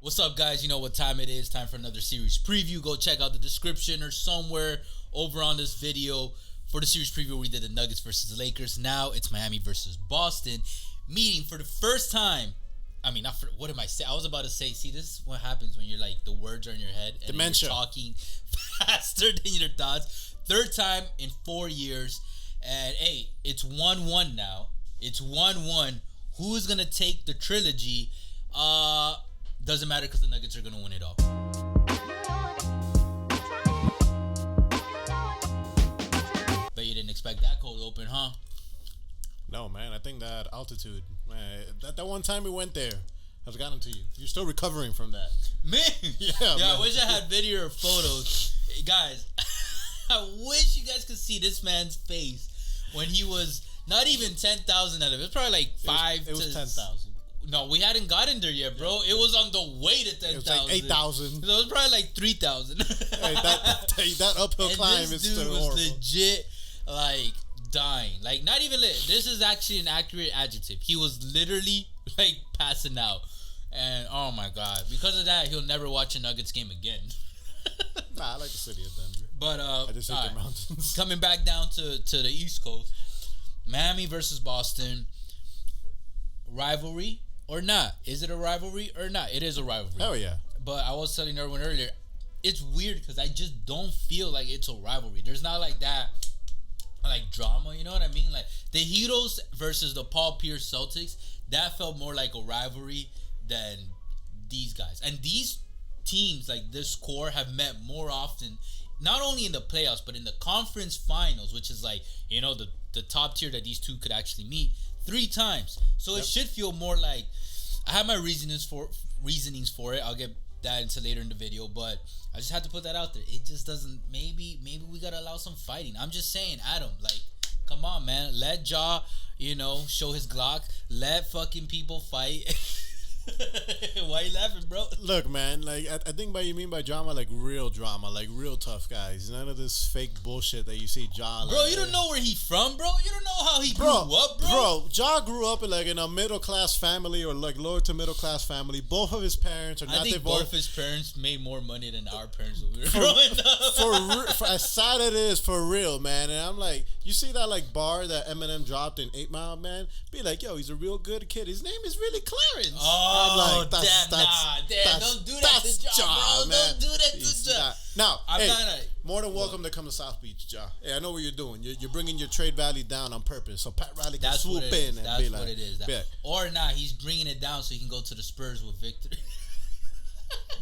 What's up, guys? You know what time it is. Time for another series preview. Go check out the description or somewhere over on this video for the series preview where we did the Nuggets versus the Lakers. Now it's Miami versus Boston, meeting for the first time. I mean, not for, what am I saying? I was about to say, see, this is what happens when you're like, the words are in your head and Dementia. you're talking faster than your thoughts. Third time in 4 years. And hey, it's 1-1 now. It's 1-1. Who's going to take the trilogy? Doesn't matter because the Nuggets are going to win it all. Bet you didn't expect that cold open, huh? No, man. I think that altitude, man, that one time we went there has gotten to you. You're still recovering from that. Man, Yeah, man. man. I wish I had video or photos. Hey, guys, I wish you guys could see this man's face when he was not even 10,000 out of it. It was probably like It was 10,000. No, we hadn't gotten there yet, bro. It was on the way to 10,000. It was like 8,000. So it was probably like 3,000. Hey, that uphill And climb this is dude still was horrible. legit, like, dying. Like, not even this is actually an accurate adjective. He was literally, like, passing out. And, oh, my God. Because of that, he'll never watch a Nuggets game again. Nah, I like the city of Denver. But, I just hate all the right. mountains. Coming back down to the East Coast, Miami versus Boston. Rivalry or not? Is it a rivalry or not? It is a rivalry. Hell yeah. But I was telling everyone earlier, it's weird because I just don't feel like it's a rivalry. There's not like that, like drama. You know what I mean? Like the Heroes versus the Paul Pierce Celtics. That felt more like a rivalry than these guys. And these teams, like this core, have met more often. Not only in the playoffs, but in the conference finals, which is like, you know, the top tier that these two could actually meet 3 times. So It should feel more like, I have my reasonings for it. I'll get that into later in the video, but I just had to put that out there. It just doesn't, maybe we gotta allow some fighting. I'm just saying, Adam, like, come on, man. Let Ja, show his Glock. Let fucking people fight. Why you laughing, bro? Look, man, like I think you mean by drama, like real drama, like real tough guys. None of this fake bullshit that you see Ja. Bro, like, you don't know where he from, bro. You don't know how he grew up, bro. Bro, Ja grew up in a middle class family or like lower to middle class family. Both of his parents are I not think divorced. both his parents made more money than our parents when we were growing up. For as sad it is, for real, man. And I'm like, you see that like bar that Eminem dropped in 8 Mile, man? Be like, yo, he's a real good kid. His name is really Clarence. I'm like, don't do that to Ja, bro. man. Don't do that to Ja. Now, I'm not more than welcome to come to South Beach, Ja. Hey, I know what you're doing. You're bringing your trade value down on purpose, so Pat Riley can That's swoop what it in is. and That's be like, what it is. be like, Or not, he's bringing it down so he can go to the Spurs with Victor.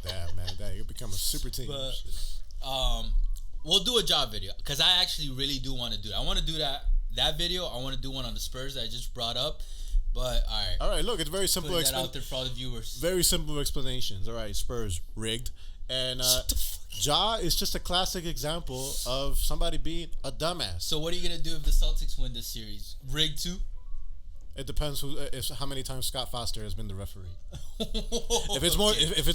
damn, man, you become a super team. But, Shit. We'll do a job video because I actually really do want to do that. I want to do that video. I want to do one on the Spurs that I just brought up. But All right, look, it's very simple. Putting that out there for all the viewers. Very simple explanations. All right, Spurs rigged, and Ja is just a classic example of somebody being a dumbass. So what are you gonna do if the Celtics win this series? Rigged too? It depends how many times Scott Foster has been the referee. If it's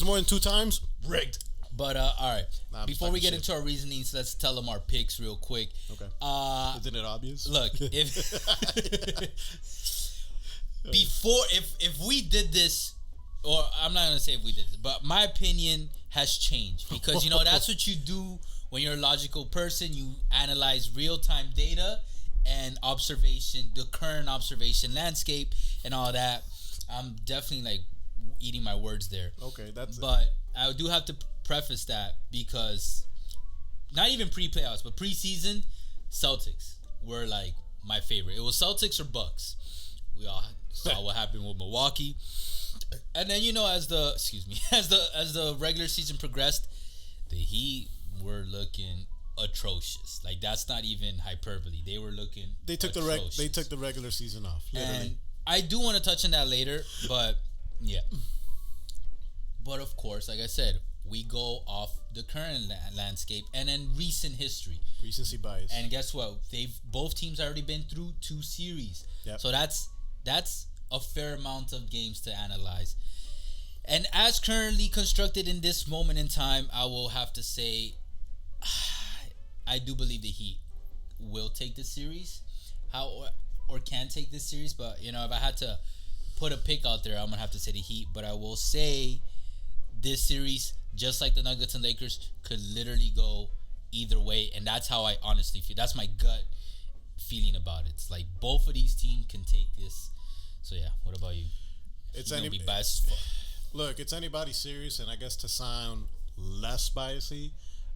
more than 2 times, rigged. But all right. Nah, Before we get into our reasonings, let's tell them our picks real quick. Okay. Isn't it obvious? Look, if we did this, or I'm not gonna say if we did this, but my opinion has changed because that's what you do when you're a logical person. You analyze real-time data and observation, the current observation landscape, and all that. I'm definitely like eating my words there. Okay, But I do have to preface that because not even pre-playoffs, but preseason, Celtics were like my favorite. It was Celtics or Bucks. We all saw what happened with Milwaukee, and then as the regular season progressed, the Heat were looking atrocious. Like that's not even hyperbole. They were looking. They took the regular season off. Literally. And I do want to touch on that later, but yeah. But of course, like I said, we go off the current landscape and then recent history. Recency bias. And guess what? Both teams already been through 2 series. Yep. So that's a fair amount of games to analyze. And as currently constructed in this moment in time, I will have to say I do believe the Heat will take this series. Or can take this series, but if I had to put a pick out there, I'm gonna have to say the Heat. But I will say this series, just like the Nuggets and Lakers, could literally go either way, and that's how I honestly feel. That's my gut feeling about it. It's like both of these teams can take this. So yeah, what about you? It's gonna be biased as fuck. Look, it's anybody's series, and I guess to sound less biasy,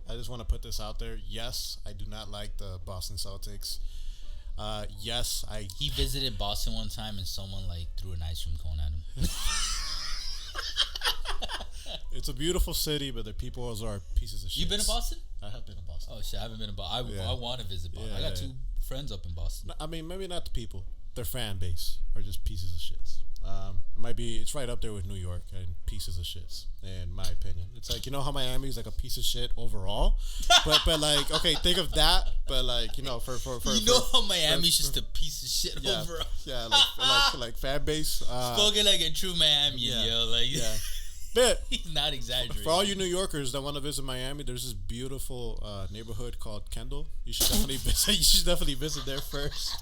I just want to put this out there. Yes, I do not like the Boston Celtics. Yes, He visited Boston one time, and someone like threw an ice cream cone at him. It's a beautiful city, but the people are pieces of shit. You been to Boston? I have been to Boston. Oh shit, I haven't been to Boston. I want to visit Boston. Yeah, I got two friends up in Boston. I mean, maybe not the people. Their fan base are just pieces of shits. It's right up there with New York and pieces of shits, in my opinion. It's like, you know how Miami is like a piece of shit overall, but like, okay, think of that, but like, you know, for how Miami's just a piece of shit overall. Yeah, like fan base. Spoken like a true Miamian, yo. Like, yeah. But he's not exaggerating. For all you New Yorkers that want to visit Miami, there's this beautiful neighborhood called Kendall. You should definitely visit. You should definitely visit there first.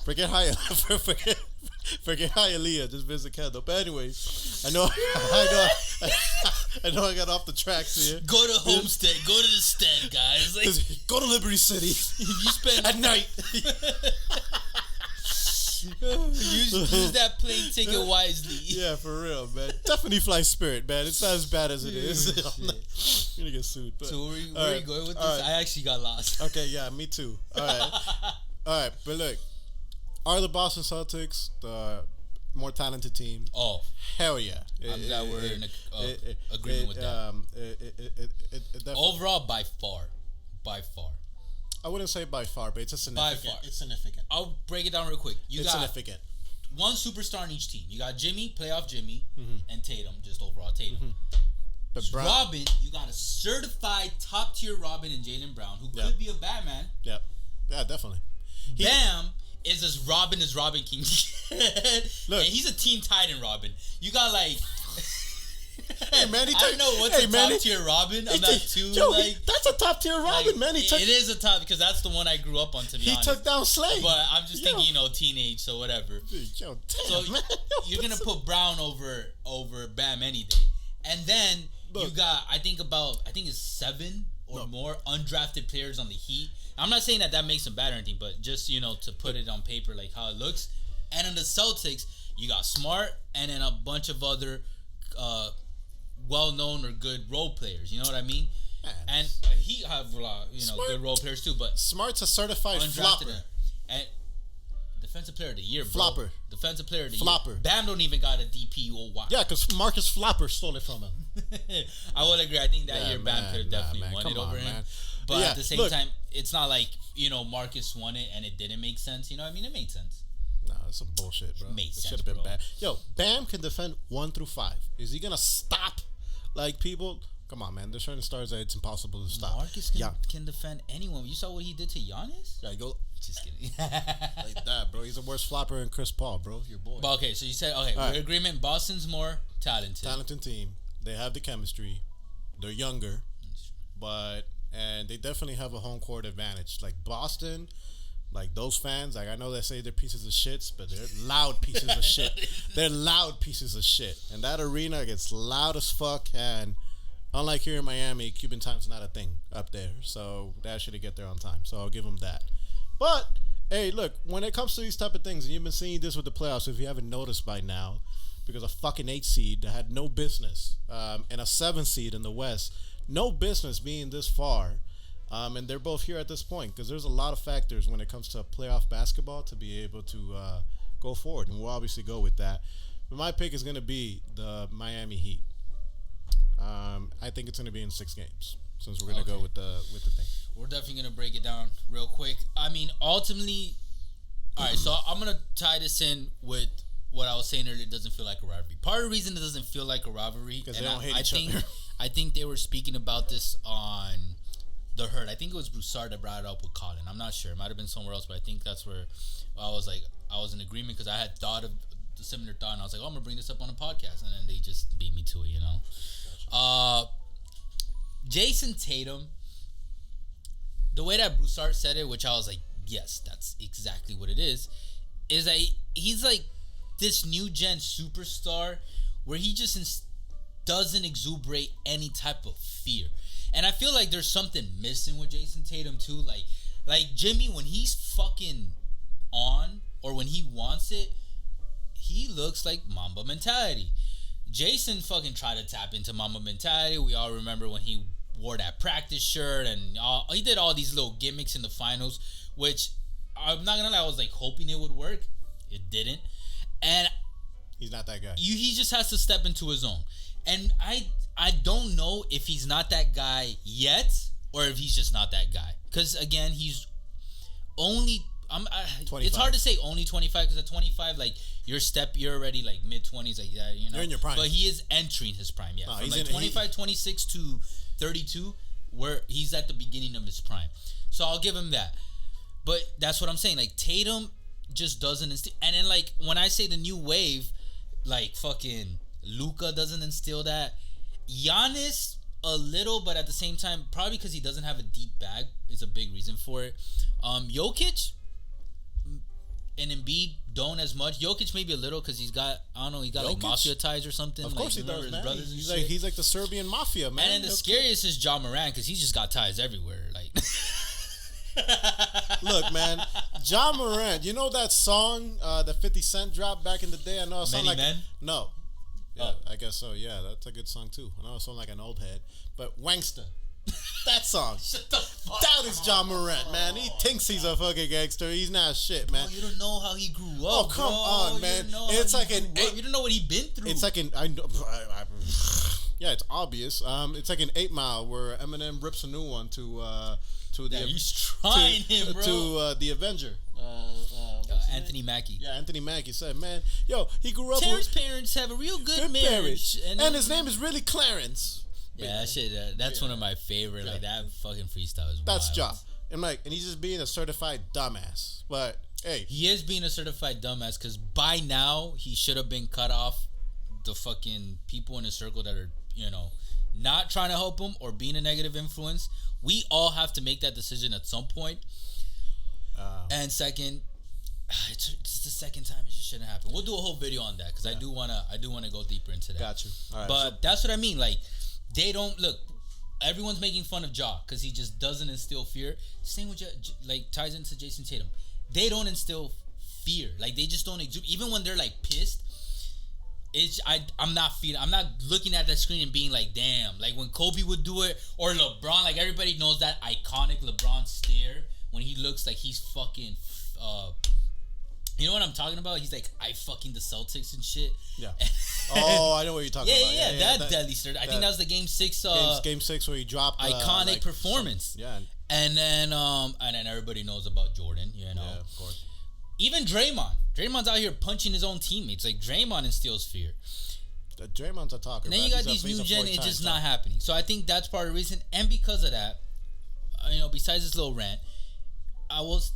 Forget Hialeah. Just visit Kendall. But anyways, I know I got off the tracks here. Go to Homestead. Go to the Stead, guys. Like, go to Liberty City. You spend at night. Use that plane ticket wisely. Yeah, for real, man. Definitely fly Spirit, man. It's not as bad as it is. I'm gonna get sued. But, so where are you going with this? Right. I actually got lost. Okay, yeah, me too. All right, but look, are the Boston Celtics the more talented team? Oh, hell yeah! I'm glad we're in agreement with that. Overall, by far. I wouldn't say by far, but it's a significant. By far. It's significant. I'll break it down real quick. It's got significant. One superstar in each team. You got Jimmy, playoff Jimmy, and Tatum, just overall Tatum. But Robin, you got a certified top tier Robin and Jaylen Brown, who could be a Batman. Yeah, definitely. Bam is as Robin can get. Look, and he's a Teen Titan Robin. You got like. Hey man, I don't know what's a top tier Robin. I'm not too like. That's a top tier Robin, man. It is a top because that's the one I grew up on. To be honest, he took down Slade. But I'm just thinking, teenage, so whatever. Yo, damn, so man. You're gonna put Brown over Bam any day, and then you got I think it's 7 or more undrafted players on the Heat. I'm not saying that makes them bad or anything, but just to put it on paper like how it looks. And in the Celtics, you got Smart and then a bunch of other well-known or good role players. You know what I mean? Man, and he have a lot, Smart, good role players too. But Smart's a certified flopper. And defensive player of the year, bro. Flopper. Defensive player of the flopper. year. Bam don't even got a DPOY. Yeah, because Marcus Flopper stole it from him. I would agree. I think that year Bam could have definitely won it over him. Man. But at the same time, it's not like, Marcus won it and it didn't make sense. You know what I mean? It made sense. Nah, that's some bullshit, bro. It should have been bad. Yo, Bam can defend 1 through 5. Is he gonna stop like people? Come on, man. There's certain stars that it's impossible to stop. Marcus can defend anyone. You saw what he did to Giannis? Yeah, go. Just kidding. Like that, bro. He's a worse flopper than Chris Paul, bro. Your boy. But okay, so you said we're in agreement. Boston's more talented. Talented team. They have the chemistry. They're younger, and they definitely have a home court advantage. Like Boston. Like those fans, like I know they say they're pieces of shits, but they're loud pieces of shit. They're loud pieces of shit. And that arena gets loud as fuck. And unlike here in Miami, Cuban time's not a thing up there. So they actually get there on time. So I'll give them that. But, hey, look, when it comes to these type of things, and you've been seeing this with the playoffs, if you haven't noticed by now, because a fucking 8 seed that had no business, and a 7 seed in the West, no business being this far. And they're both here at this point because there's a lot of factors when it comes to playoff basketball to be able to go forward, and we'll obviously go with that. But my pick is going to be the Miami Heat. I think it's going to be in 6 games since we're going to go with the thing. We're definitely going to break it down real quick. I mean, ultimately, all right. So I'm going to tie this in with what I was saying earlier. It doesn't feel like a rivalry. Part of the reason it doesn't feel like a rivalry because they don't hate each other. I think they were speaking about this on The Herd. I think it was Broussard that brought it up with Colin. I'm not sure. It might have been somewhere else, but I think that's where I was in agreement because I had thought of the similar thought, and I was like, I'm going to bring this up on a podcast, and then they just beat me to it, Gotcha. Jayson Tatum, the way that Broussard said it, which I was like, yes, that's exactly what it is that he's like this new gen superstar where he just doesn't exuberate any type of fear. And I feel like there's something missing with Jayson Tatum too. Like Jimmy, when he's fucking on or when he wants it, he looks like Mamba mentality. Jayson fucking tried to tap into Mamba mentality. We all remember when he wore that practice shirt and he did all these little gimmicks in the finals, which I'm not gonna lie, I was like hoping it would work. It didn't. And he's not that guy. He just has to step into his own. And I don't know if he's not that guy yet or if he's just not that guy. Because again, he's only it's hard to say only 25 because at 25, like you're already like mid 20s, like that, you know. You're in your prime. But he is entering his prime, yeah. From like 25, 26 to 32, where he's at the beginning of his prime. So I'll give him that. But that's what I'm saying. Like Tatum just doesn't instill. And then like when I say the new wave, like fucking Luka doesn't instill that. Giannis a little, but at the same time, probably because he doesn't have a deep bag is a big reason for it. Jokic and Embiid don't as much. Jokic maybe a little because he's got, I don't know, he got like mafia ties or something. Of course like, he does, man. Brothers He's like the Serbian mafia, man. And then the scariest is Ja Morant because he's just got ties everywhere. Like, look, man, Ja Morant. You know that song that 50 Cent dropped back in the day? I know it sounds like Men? No. Yeah, I guess so. Yeah, that's a good song too. I know it sounds like an old head, but Wangsta. That song. Shut the fuck That is Ja Morant, man. He thinks he's a fucking gangster. He's not shit, man. Oh, you don't know how he grew up. Oh, come on, man. It's like an you don't know what he been through. It's like an yeah, it's obvious. It's like an 8 Mile where Eminem rips a new one to the he's trying him, bro. To the Avenger. Anthony Mackie. Yeah, Anthony Mackie said, man, yo, he grew up Terrence's parents have a real good marriage. And his name is really Clarence. Yeah, that shit, that's one of my favorite. Like, that fucking freestyle is That's wild. Ja. And he's just being a certified dumbass. But, hey. He is being a certified dumbass because by now, he should have been cut off the fucking people in his circle that are, you know, not trying to help him or being a negative influence. We all have to make that decision at some point. And second, it's the second time it just shouldn't happen. We'll do a whole video on that because I do wanna go deeper into that. Got you. All right, but that's what I mean. Like, they don't look. Everyone's making fun of Ja because he just doesn't instill fear. Same with like ties into Jayson Tatum. They don't instill fear. Like they just don't exude. Even when they're like pissed, I'm not looking at that screen and being like, damn. Like when Kobe would do it or LeBron. Like everybody knows that iconic LeBron stare when he looks like he's fucking. You know what I'm talking about? He's like, I fucking the Celtics and shit. Yeah. Oh, I know what you're talking about. Yeah, that deadly stare. I think that was the Game 6. Game 6 where he dropped iconic performance. And then everybody knows about Jordan. You know. Yeah, of course. Even Draymond. Draymond's out here punching his own teammates. Like Draymond instills fear. Draymond's a talker. And then you got these new gen. It's just not happening. So I think that's part of the reason. And because of that, besides this little rant.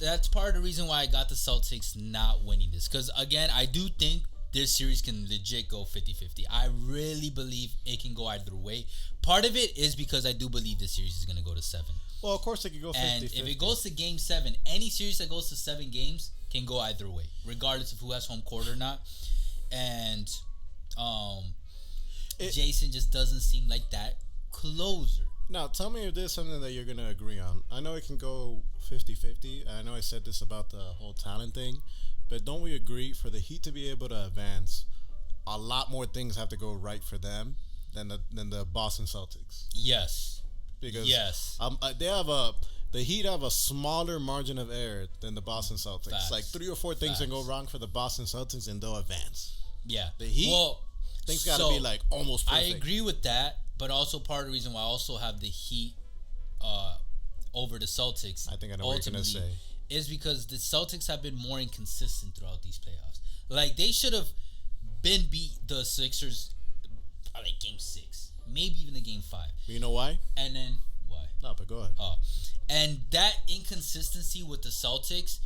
That's part of the reason why I got the Celtics not winning this. Because, again, I do think this series can legit go 50-50. I really believe it can go either way. Part of it is because I do believe this series is going to go to 7. Well, of course it can go 50-50. And if it goes to Game 7, any series that goes to 7 games can go either way, regardless of who has home court or not. And Jayson just doesn't seem like that closer. Now, tell me if there's something that you're going to agree on. I know it can go 50-50. I know I said this about the whole talent thing, but don't we agree for the Heat to be able to advance, a lot more things have to go right for them than the Boston Celtics? Yes. Because the Heat have a smaller margin of error than the Boston Celtics. Facts. Like 3 or 4 things can go wrong for the Boston Celtics and they'll advance. Yeah. The Heat, things got to be like almost perfect. I agree with that. But also part of the reason why I also have the Heat over the Celtics. I think I know what you're going to say. Is because the Celtics have been more inconsistent throughout these playoffs. Like they should have been beat the Sixers like Game 6, maybe even the Game 5. You know why? And then why? No, but go ahead. And that inconsistency with the Celtics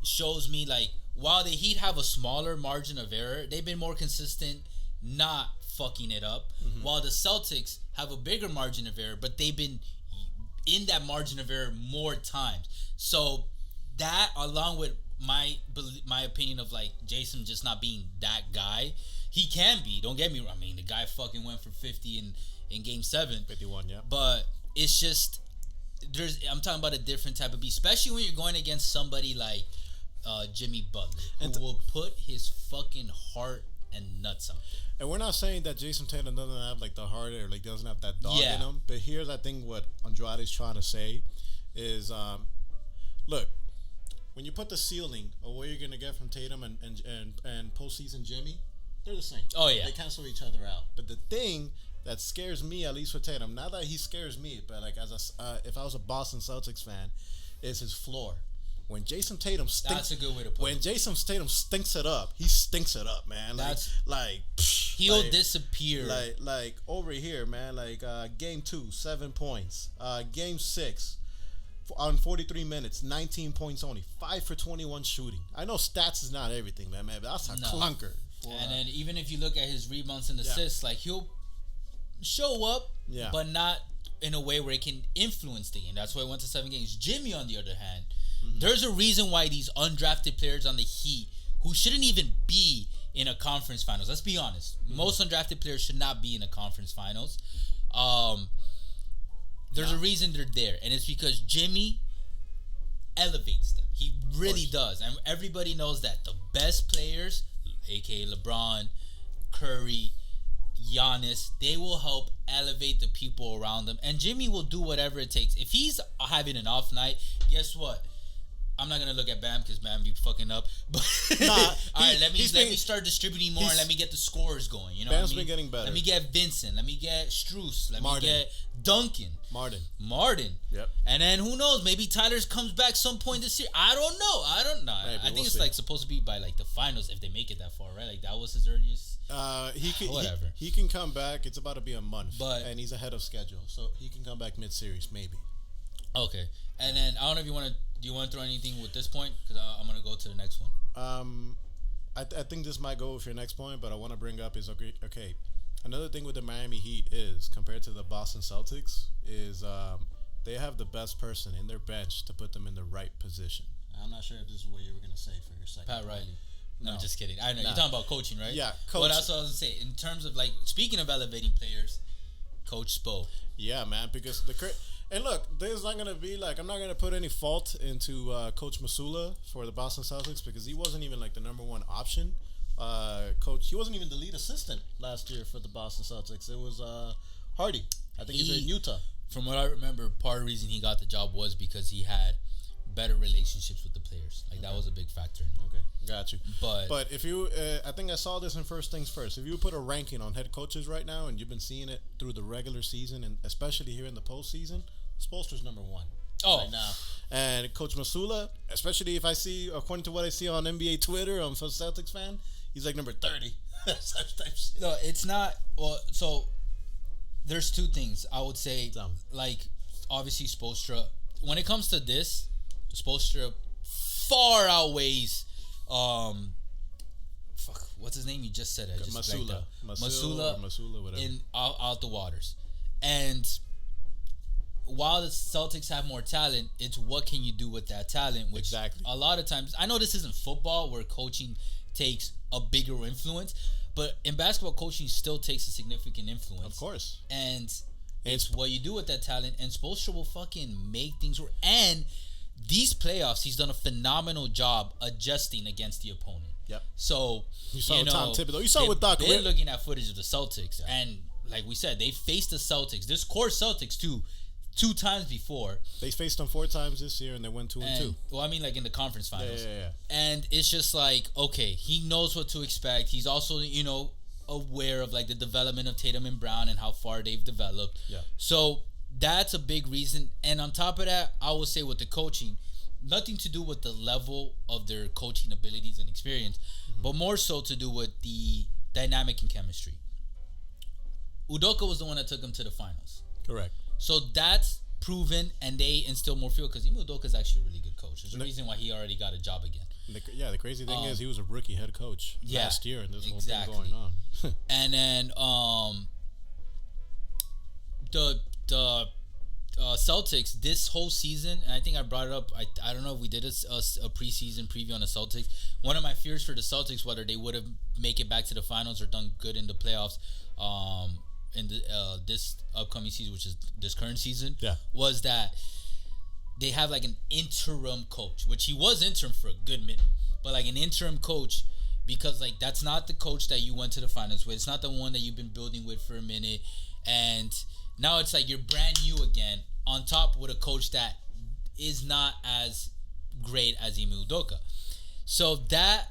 shows me like while the Heat have a smaller margin of error, they've been more consistent, not fucking it up, while the Celtics have a bigger margin of error, but they've been in that margin of error more times. So that, along with my opinion of like Jayson just not being that guy, He can be. Don't get me wrong. I mean, the guy fucking went for 50 in Game 7. 51, yeah. But it's just I'm talking about a different type of beat, especially when you're going against somebody like Jimmy Butler, who will put his fucking heart and nuts out there. And we're not saying that Jayson Tatum doesn't have like the heart or like doesn't have that dog in him. But here's I think what Andrade's trying to say is, look, when you put the ceiling of what you're gonna get from Tatum and postseason Jimmy, they're the same. Oh yeah, they cancel each other out. But the thing that scares me, at least with Tatum, not that he scares me, but like if I was a Boston Celtics fan, is his floor. When Jayson Tatum stinks, that's a good way to put it. When Jayson Tatum stinks it up, he stinks it up, man. He'll disappear. Like over here, man. Like game 2, 7 points. Game 6, on 43 minutes, 19 points only. 5 for 21 shooting. I know stats is not everything, man. But that's a clunker. And then even if you look at his rebounds and assists, like he'll show up, but not in a way where it can influence the game. That's why he went to 7 games. Jimmy, on the other hand, there's a reason why these undrafted players on the Heat, who shouldn't even be in a conference finals, let's be honest, most undrafted players should not be in a conference finals. There's a reason they're there, and it's because Jimmy elevates them. He really does, and everybody knows that the best players, aka LeBron, Curry, Giannis, they will help elevate the people around them, and Jimmy will do whatever it takes. If he's having an off night, guess what? I'm not gonna look at Bam because Bam be fucking up. But all right, let me start distributing more and let me get the scores going. You know, Bam's been getting better. Let me get Vincent. Let me get Strus. Let me get Duncan. Martin. Yep. And then who knows? Maybe Tyler comes back some point this year. I don't know. I think it's like supposed to be by like the finals if they make it that far, right? Like that was his earliest. Whatever. He can come back. It's about to be a month, and he's ahead of schedule, so he can come back mid-series maybe. Okay, and then I don't know if you want to. Do you want to throw anything with this point? Because I'm gonna go to the next one. I think this might go with your next point, but I want to bring up is okay. Another thing with the Miami Heat is compared to the Boston Celtics is they have the best person in their bench to put them in the right position. I'm not sure if this is what you were gonna say for your second. Pat Riley. No, I'm just kidding. I know you're talking about coaching, right? Yeah, coach. What else I was gonna say in terms of like speaking of elevating players, Coach Spo. Yeah, man, because and look, there's not gonna be like I'm not gonna put any fault into Coach Masula for the Boston Celtics because he wasn't even like the number one option. Coach, he wasn't even the lead assistant last year for the Boston Celtics. It was Hardy. I think he's in Utah. From what I remember, part of the reason he got the job was because he had better relationships with the players. Like that was a big factor. Okay, got you. But if you, I think I saw this in First Things First. If you put a ranking on head coaches right now, and you've been seeing it through the regular season and especially here in the postseason, Spoelstra's number 1 right now. And Coach Masula, especially if I see, according to what I see on NBA Twitter, I'm a Celtics fan, he's like number 30. Such type shit. No, it's not. Well, so there's two things I would say. Like obviously Spoelstra. When it comes to this, Spoelstra far outweighs. What's his name? You just said it. Masula, whatever. In out the waters, and while the Celtics have more talent, it's what can you do with that talent? Which a lot of times, I know this isn't football where coaching takes a bigger influence, but in basketball, coaching still takes a significant influence. Of course. And it's what you do with that talent, and Spoelstra will fucking make things work. And these playoffs, he's done a phenomenal job adjusting against the opponent. Yep. So, you saw Tom Thibodeau. You saw with Doc Rivers. They're looking at footage of the Celtics, and like we said, they faced the Celtics, this core Celtics too, 2 times before. They faced them 4 times this year, and they went 2-2. Well, I mean, like in the conference finals. Yeah. And it's just like, okay, he knows what to expect. He's also, aware of like the development of Tatum and Brown and how far they've developed. Yeah. So that's a big reason. And on top of that, I will say with the coaching, nothing to do with the level of their coaching abilities and experience, but more so to do with the dynamic and chemistry. Udoka was the one that took them to the finals. Correct. So that's proven, and they instill more fuel because Ime Udoka is actually a really good coach. There's a reason why he already got a job again. The crazy thing is he was a rookie head coach last year, and this whole thing going on. And then the Celtics this whole season, and I think I brought it up. I don't know if we did a preseason preview on the Celtics. One of my fears for the Celtics, whether they would have make it back to the finals or done good in the playoffs, in this upcoming season, which is this current season, was that they have like an interim coach, which he was interim for a good minute, but like an interim coach. Because like that's not the coach that you went to the finals with. It's not the one that you've been building with for a minute, and now it's like you're brand new again. On top with a coach that is not as great as Ime Udoka. So that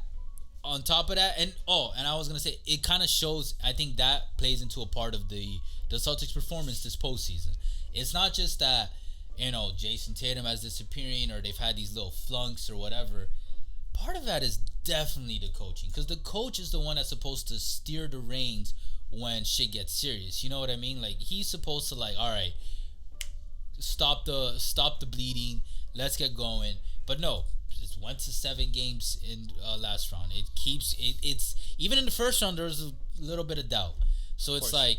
on top of that, and I was gonna say it kind of shows. I think that plays into a part of the Celtics' performance this postseason. It's not just that Jayson Tatum has disappearing or they've had these little flunks or whatever. Part of that is definitely the coaching, because the coach is the one that's supposed to steer the reins when shit gets serious. You know what I mean? Like he's supposed to all right, stop the bleeding, let's get going. But no, just went to 7 games in last round. It's even in the first round there was a little bit of doubt. So it's like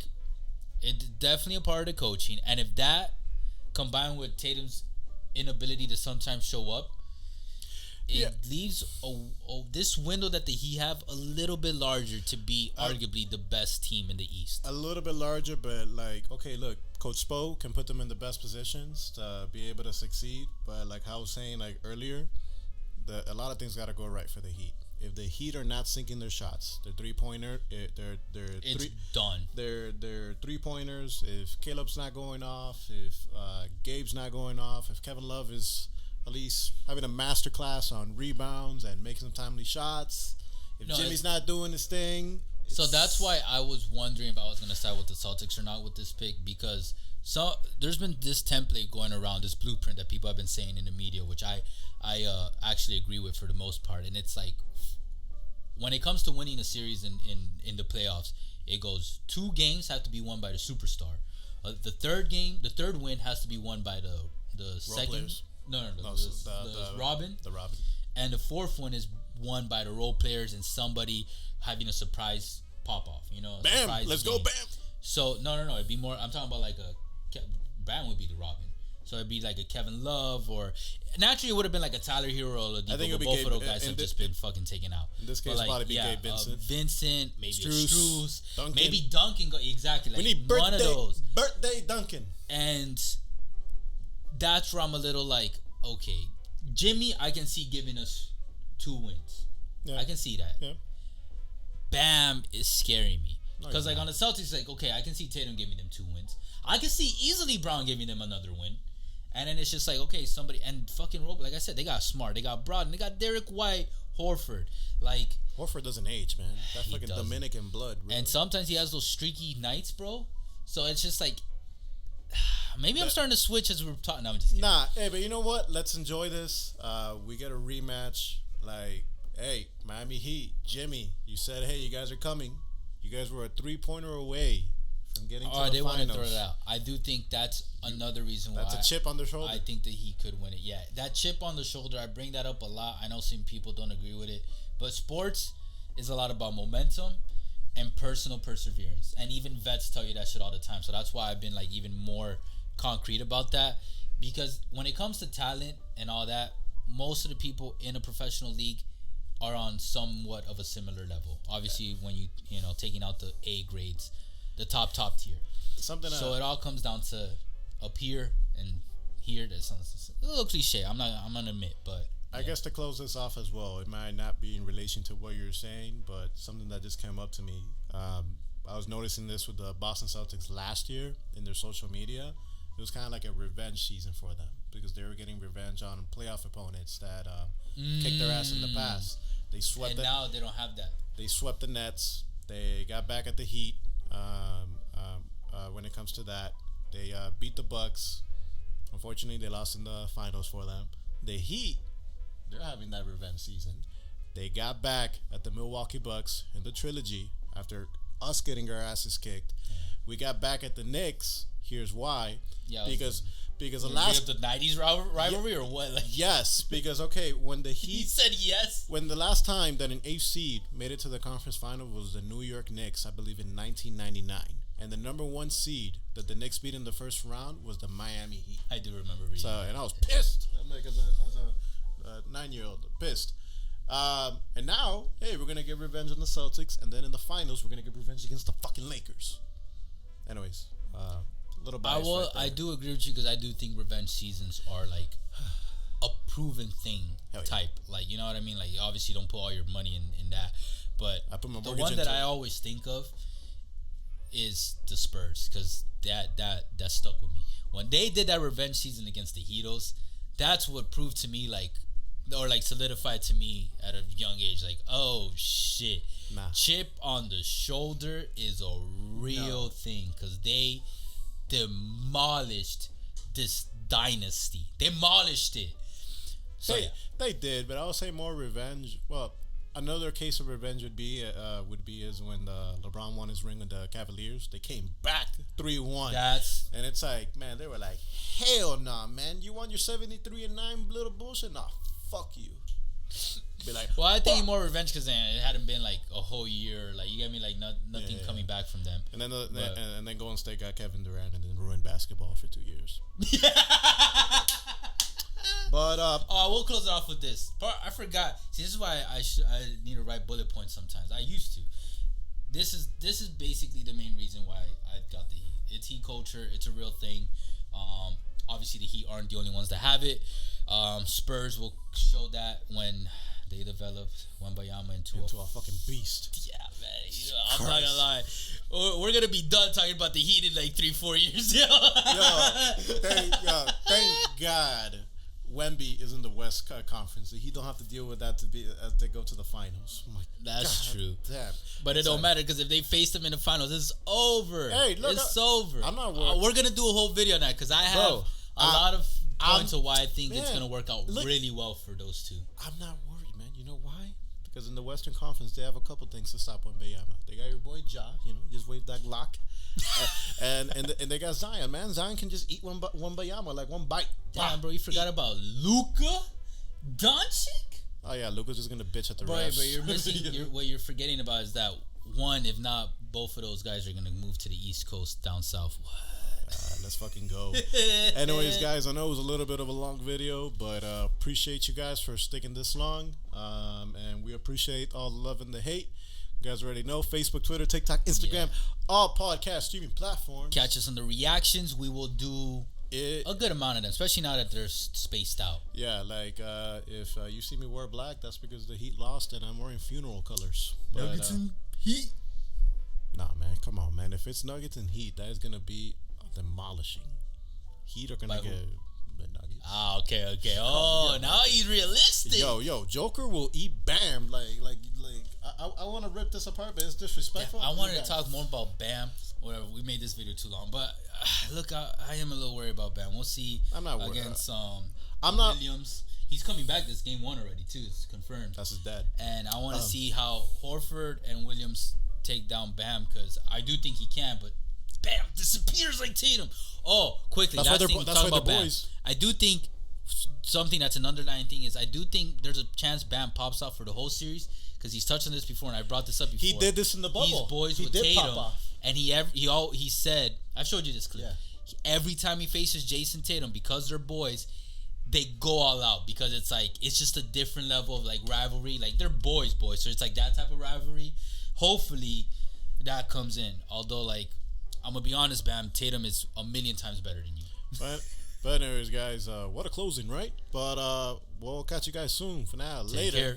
it's definitely a part of the coaching, and if that combined with Tatum's inability to sometimes show up. It leaves this window that he have a little bit larger to be arguably the best team in the East. A little bit larger, but okay, look, Coach Spo can put them in the best positions to be able to succeed. But like I was saying earlier, a lot of things got to go right for the Heat. If the Heat are not sinking their shots, their 3-pointer, it's done. Their 3-pointers. If Caleb's not going off, if Gabe's not going off, if Kevin Love is at least having a master class on rebounds and making some timely shots. If Jimmy's not doing his thing. So that's why I was wondering if I was going to side with the Celtics or not with this pick, because there's been this template going around, this blueprint that people have been saying in the media, which I actually agree with for the most part. And it's like, when it comes to winning a series in the playoffs, it goes 2 games have to be won by the superstar. The third win has to be won by the second. Players. No, the Robin. The Robin. And the 4th one is won by the role players and somebody having a surprise pop off. Bam! Let's go, bam! So no. It'd be more. I'm talking about like Bam would be the Robin. So it'd be like a Kevin Love, or naturally it would have been like a Tyler Hero or Oladipo. I think both of those guys have just been fucking taken out. In this case, probably be Gabe Vincent. Vincent, maybe Strus, Duncan. maybe Duncan. Exactly. Like we need one of those. Birthday Duncan. And that's where I'm a little like, okay, Jimmy, I can see giving us 2 wins. Yeah. I can see that. Yeah. Bam is scaring me. Because on the Celtics, okay, I can see Tatum giving them 2 wins. I can see easily Brown giving them another win. And then it's just like, okay, somebody, and fucking Rob, like I said, they got Smart, they got Broad, and they got Derek White, Horford. Horford doesn't age, man. That fucking Dominican blood. Really. And sometimes he has those streaky nights, bro. So it's just like, maybe I'm starting to switch as we're talking. No, I'm just kidding. Nah, hey, but you know what? Let's enjoy this. We get a rematch. Hey, Miami Heat, Jimmy, you said, hey, you guys are coming. You guys were a 3-pointer away from getting to the finals. They want to throw it out. I do think that's another reason why. That's a chip on their shoulder. I think that he could win it. Yeah, that chip on the shoulder, I bring that up a lot. I know some people don't agree with it. But sports is a lot about momentum and personal perseverance. And even vets tell you that shit all the time. So that's why I've been even more concrete about that. Because when it comes to talent and all that, most of the people in a professional league are on somewhat of a similar level. Obviously, when you taking out the A grades, the top tier. So it all comes down to up here and here. That sounds a little cliche. I'm gonna admit, but I guess to close this off as well, it might not be in relation to what you're saying, but something that just came up to me. I was noticing this with the Boston Celtics last year in their social media. It was kind of like a revenge season for them because they were getting revenge on playoff opponents that kicked their ass in the past. They swept. And now they don't have that. They swept the Nets. They got back at the Heat. When it comes to that, they beat the Bucks. Unfortunately, they lost in the finals for them. The Heat, they're having that revenge season. They got back at the Milwaukee Bucks in the trilogy after us getting our asses kicked. Yeah. We got back at the Knicks. Here's why. Yeah, because the last the 90s rivalry or what? Yes, because when the Heat he said yes. When the last time that an 8th seed made it to the conference final was the New York Knicks, I believe in 1999. and the number 1 seed that the Knicks beat in the first round was the Miami Heat. I do remember reading. So, and I was pissed. I'm like, as a 9-year-old, pissed. And now, hey, we're gonna get revenge on the Celtics, and then in the finals, we're gonna get revenge against the fucking Lakers. Anyways, a little bias. I do agree with you because I do think revenge seasons are like a proven thing type. Like, you know what I mean? Like, obviously, you don't put all your money in that, but I put my the one that I always think of is the Spurs because that stuck with me when they did that revenge season against the Heatos. That's what proved to me solidified to me at a young age, like, oh shit, chip on the shoulder is a real thing because they demolished this dynasty. Demolished it. So they did, but I would say more revenge. Well, another case of revenge would be is when LeBron won his ring with the Cavaliers. They came back 3-1. And it's like, man, they were like, hell nah, man. You won your 73-9 little bullshit? Nah, fuck you. Be like, well, I think more revenge because it hadn't been like a whole year. Like, you get me? Like, nothing coming back from them. And then and then Golden State got Kevin Durant and then ruined basketball for 2 years. But we'll close it off with this. I forgot. See, this is why I need to write bullet points sometimes. I used to. This is basically the main reason why I got the Heat. It's Heat culture. It's a real thing. Obviously, the Heat aren't the only ones that have it. Spurs will show that when they develop Wembanyama into a fucking beast. Yeah, man. I'm not gonna lie. We're gonna be done talking about the Heat in like 3-4 years. Thank God Wemby is in the West Conference. He don't have to deal with that as they go to the finals. That's true. Damn. But it don't matter because if they face them in the finals, it's over. Hey, look, it's over. I'm not worried. We're gonna do a whole video on that because I have a lot of points of why I think it's gonna work out really well for those two. I'm not worried, man. You know why? Because in the Western Conference, they have a couple things to stop Wembanyama. They got your boy Ja. Just wave that Glock. and they got Zion, man. Zion can just eat Wembanyama like one bite. Damn, bro, you forgot about Luka Doncic? Oh yeah, Luka's just gonna bitch at the refs. But you're missing. What you're forgetting about is that one, if not both of those guys, are gonna move to the East Coast down south. What? Let's fucking go. Anyways, guys, I know it was a little bit of a long video, but appreciate you guys for sticking this long. And we appreciate all the love and the hate. You guys already know Facebook, Twitter, TikTok, Instagram, all podcast streaming platforms. Catch us on the reactions. We will do a good amount of them, especially now that they're spaced out. Yeah, like if you see me wear black, that's because the Heat lost and I'm wearing funeral colors. Nuggets and Heat. Nah, man, come on, man. If it's Nuggets and Heat, that is gonna be demolishing. Heat are gonna get the Nuggets. Ah, okay. Oh, now he's realistic. Yo, Joker will eat Bam. I want to rip this apart, but it's disrespectful. Yeah, I wanted to talk more about Bam. Whatever, we made this video too long, but look, I am a little worried about Bam. We'll see. I'm not worried against Williams. He's coming back this game 1 already too. It's confirmed. That's his dad. And I want to see how Horford and Williams take down Bam because I do think he can, but Bam disappears like Tatum. Oh, quickly. That's why they're boys. I do think something that's an underlying thing is I do think there's a chance Bam pops off for the whole series because he's touched on this before and I brought this up before. He did this in the bubble. He's boys with Tatum, and he said, I've showed you this clip. Yeah. Every time he faces Jayson Tatum, because they're boys, they go all out because it's just a different level of like rivalry. Like they're boys, so it's like that type of rivalry. Hopefully that comes in. Although like I'm gonna be honest, Bam, Tatum is a million times better than you. But anyways, guys, what a closing, right? But we'll catch you guys soon. For now, later. Take care.